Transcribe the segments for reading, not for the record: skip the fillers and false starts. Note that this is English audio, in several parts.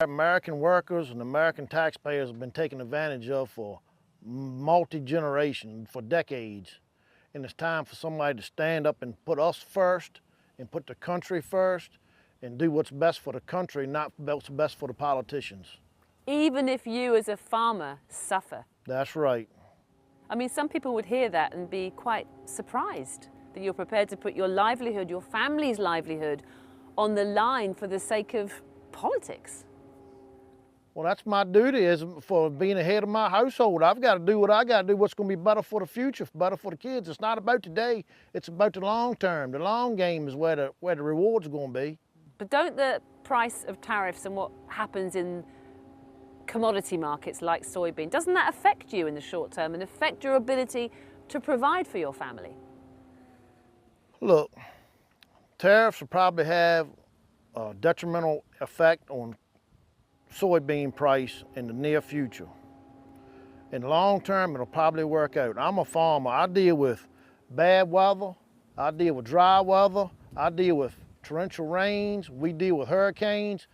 American workers and American taxpayers have been taken advantage of for multi-generation, for decades. And it's time for somebody to stand up and put us first and put the country first and do what's best for the country, not what's best for the politicians. Even if you as a farmer suffer. That's right. I mean, some people would hear that and be quite surprised that you're prepared to put your livelihood, your family's livelihood, on the line for the sake of politics. Well, that's my duty as for being the head of my household. I've got to do what I got to do, what's going to be better for the future, better for the kids. It's not about today, it's about the long term. The long game is where the rewards are going to be. But don't the price of tariffs and what happens in commodity markets like soybean, doesn't that affect you in the short term and affect your ability to provide for your family? Look, tariffs will probably have a detrimental effect on soybean price in the near future. In the long term, it'll probably work out. I'm a farmer. I deal with bad weather. I deal with dry weather. I deal with torrential rains. We deal with hurricanes.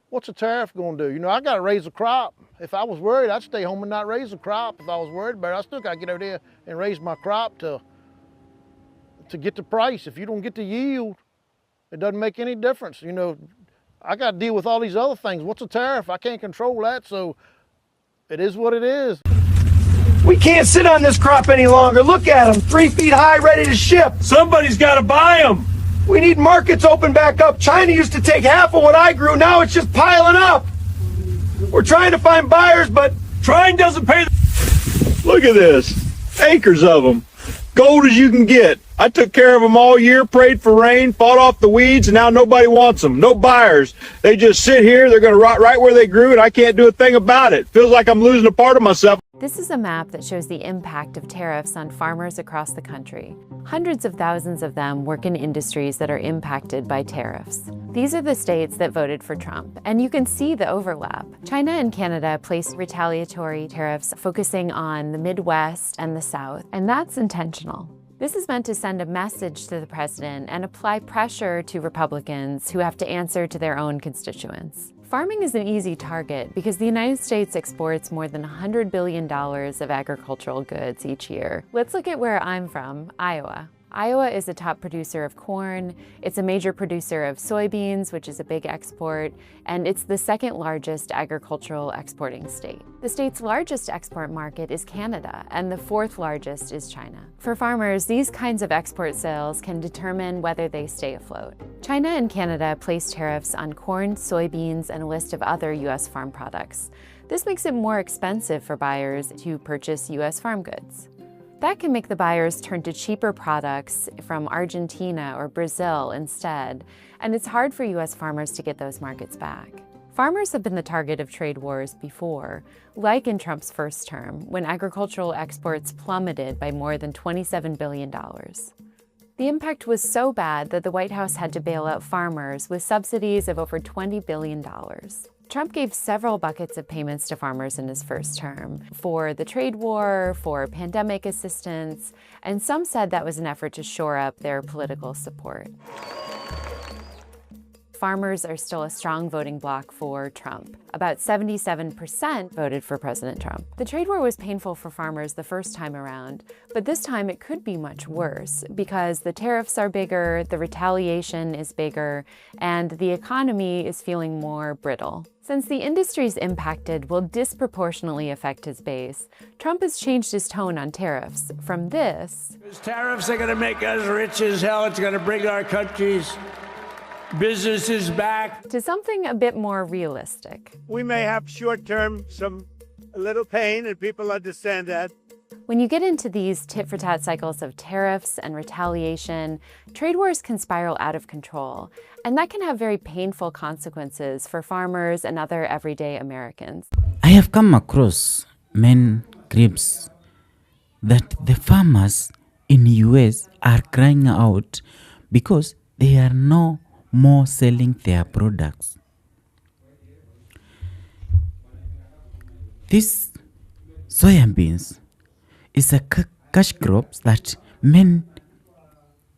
What's a tariff going to do? You know, I got to raise a crop. If I was worried, I'd stay home and not raise a crop. If I was worried about it, I still got to get out there and raise my crop to get the price. If you don't get the yield, it doesn't make any difference. You know, I got to deal with all these other things. What's a tariff? I can't control that, so it is what it is. We can't sit on this crop any longer. Look at them, 3 feet high, ready to ship. Somebody's got to buy them. We need markets open back up. China used to take half of what I grew. Now it's just piling up. We're trying to find buyers, but Trying doesn't pay. Look at this. Acres of them. Gold as you can get. I took care of them all year, prayed for rain, fought off the weeds, and now nobody wants them. No buyers. They just sit here. They're going to rot right where they grew, and I can't do a thing about it. Feels like I'm losing a part of myself. This is a map that shows the impact of tariffs on farmers across the country. Hundreds of thousands of them work in industries that are impacted by tariffs. These are the states that voted for Trump, and you can see the overlap. China and Canada placed retaliatory tariffs focusing on the Midwest and the South, and that's intentional. This is meant to send a message to the president and apply pressure to Republicans who have to answer to their own constituents. Farming is an easy target because the United States exports more than $100 billion of agricultural goods each year. Let's look at where I'm from, Iowa. Iowa is a top producer of corn, it's a major producer of soybeans, which is a big export, and it's the second largest agricultural exporting state. The state's largest export market is Canada, and the fourth largest is China. For farmers, these kinds of export sales can determine whether they stay afloat. China and Canada place tariffs on corn, soybeans, and a list of other U.S. farm products. This makes it more expensive for buyers to purchase U.S. farm goods. That can make the buyers turn to cheaper products from Argentina or Brazil instead, and it's hard for U.S. farmers to get those markets back. Farmers have been the target of trade wars before, like in Trump's first term, when agricultural exports plummeted by more than $27 billion. The impact was so bad that the White House had to bail out farmers with subsidies of over $20 billion. Trump gave several buckets of payments to farmers in his first term for the trade war, for pandemic assistance, and some said that was an effort to shore up their political support. Farmers are still a strong voting bloc for Trump. About 77% voted for President Trump. The trade war was painful for farmers the first time around, but this time it could be much worse because the tariffs are bigger, the retaliation is bigger, and the economy is feeling more brittle. Since the industries impacted will disproportionately affect his base, Trump has changed his tone on tariffs from this. Tariffs are going to make us rich as hell. It's going to bring our country's businesses back to something a bit more realistic. We may have short-term a little pain, and people understand that. When you get into these tit-for-tat cycles of tariffs and retaliation, trade wars can spiral out of control, and that can have very painful consequences for farmers and other everyday Americans. I have come across many groups that the farmers in the US are crying out because they are no more selling their products. This soybeans is a cash crop that many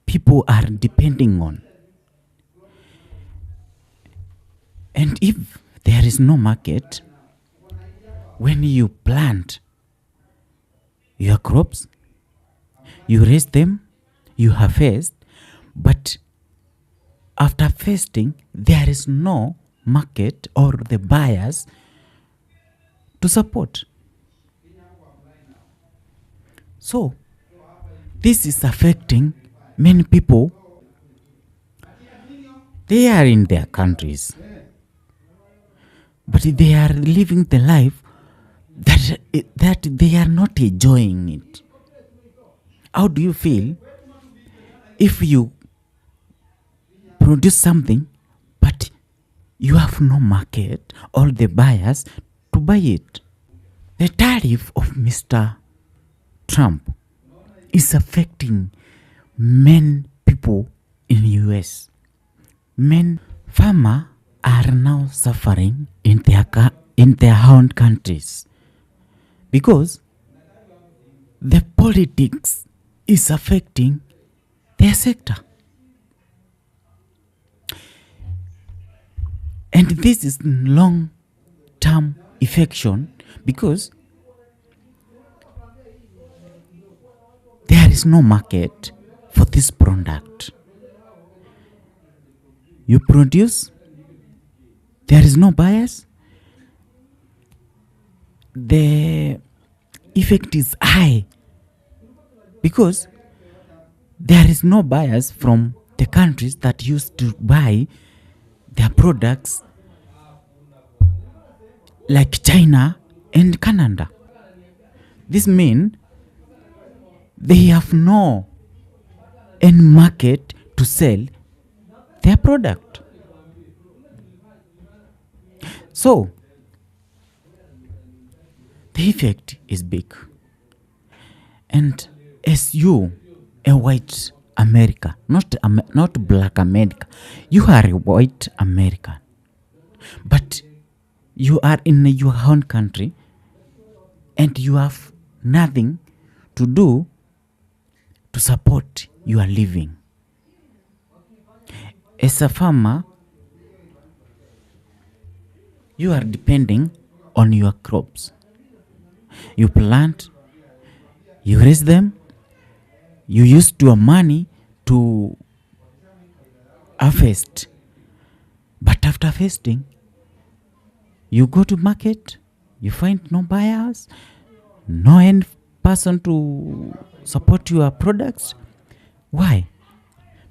people are depending on. And if there is no market, when you plant your crops, you raise them, you harvest, but after harvesting, there is no market or the buyers to support. So, this is affecting many people. They are in their countries, but they are living the life that they are not enjoying it. How do you feel if you produce something but you have no market or the buyers to buy it? The tariff of Mr. Trump is affecting many people in the US. Many farmers are now suffering in their own countries because the politics is affecting their sector. And this is long-term affection because there is no market for this product. You produce, there is no buyers. The effect is high because there is no buyers from the countries that used to buy their products like China and Canada. This means they have no end market to sell their product. So, the effect is big. And as you, a white America, not black America, you are a white American, but you are in your own country and you have nothing to do to support your living. As a farmer, you are depending on your crops. You plant, you raise them, you use your money to harvest. But after harvesting, you go to market, you find no buyers, no end person to support your products. Why?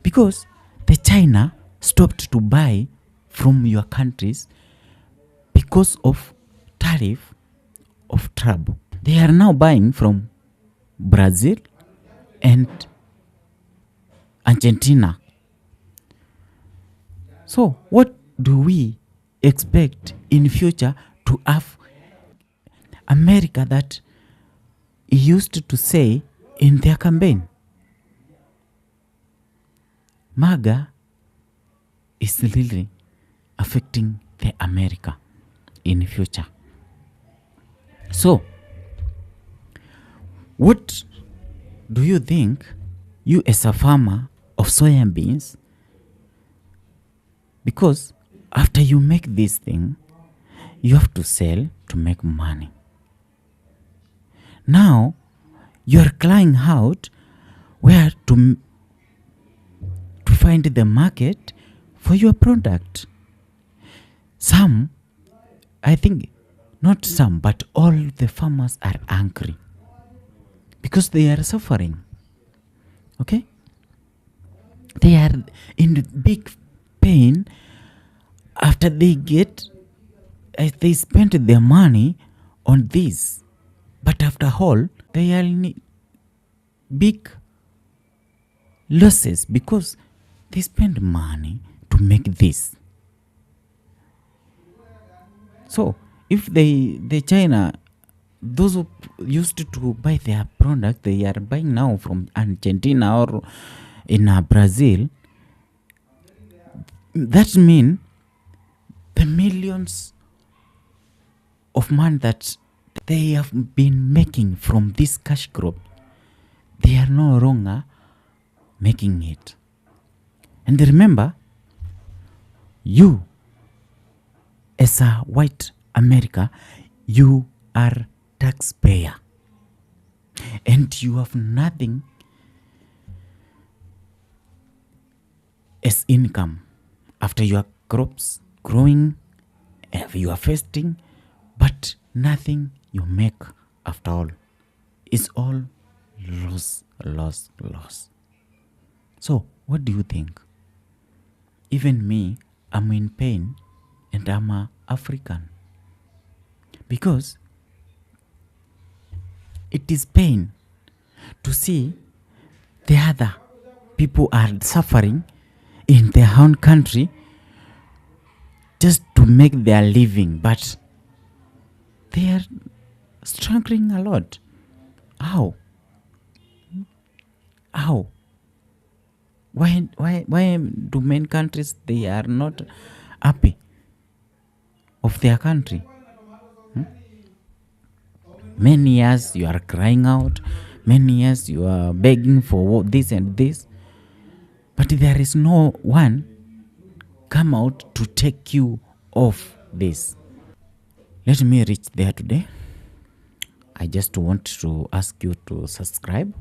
Because the China stopped to buy from your countries because of tariff of Trump. They are now buying from Brazil and Argentina. So what do we expect in future to have America that used to say in their campaign? MAGA is really affecting the America in future. So, what do you think, you as a farmer of soya beans, because after you make this thing, you have to sell to make money. Now, you are crying out where to find the market for your product. Some, I think, not some, but all the farmers are angry because they are suffering. Okay? They are in big pain after they spent their money on this. But after all, they are in big losses because they spend money to make this. So, if the China, those who used to buy their product, they are buying now from Argentina or in Brazil, that means the millions of money that they have been making from this cash crop, they are no longer making it. And remember, you as a white America, you are taxpayer and you have nothing as income after your crops growing, you are fasting, but nothing you make after all. It's all loss. So what do you think? Even me, I'm in pain and I'm a African because it is pain to see the other people are suffering in their own country just to make their living, but they are struggling a lot. How? Why do many countries they are not happy of their country? Many years you are crying out, many years you are begging for this and this, but there is no one come out to take you off this. Let me reach there today. I just want to ask you to subscribe,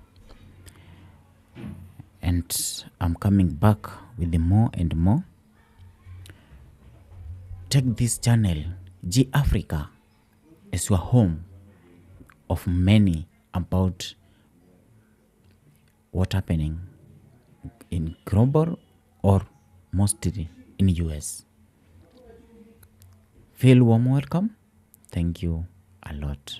and I'm coming back with more and more. Take this channel, G Africa, as your home of many about what happening in global or mostly in US. Feel warm welcome. Thank you a lot.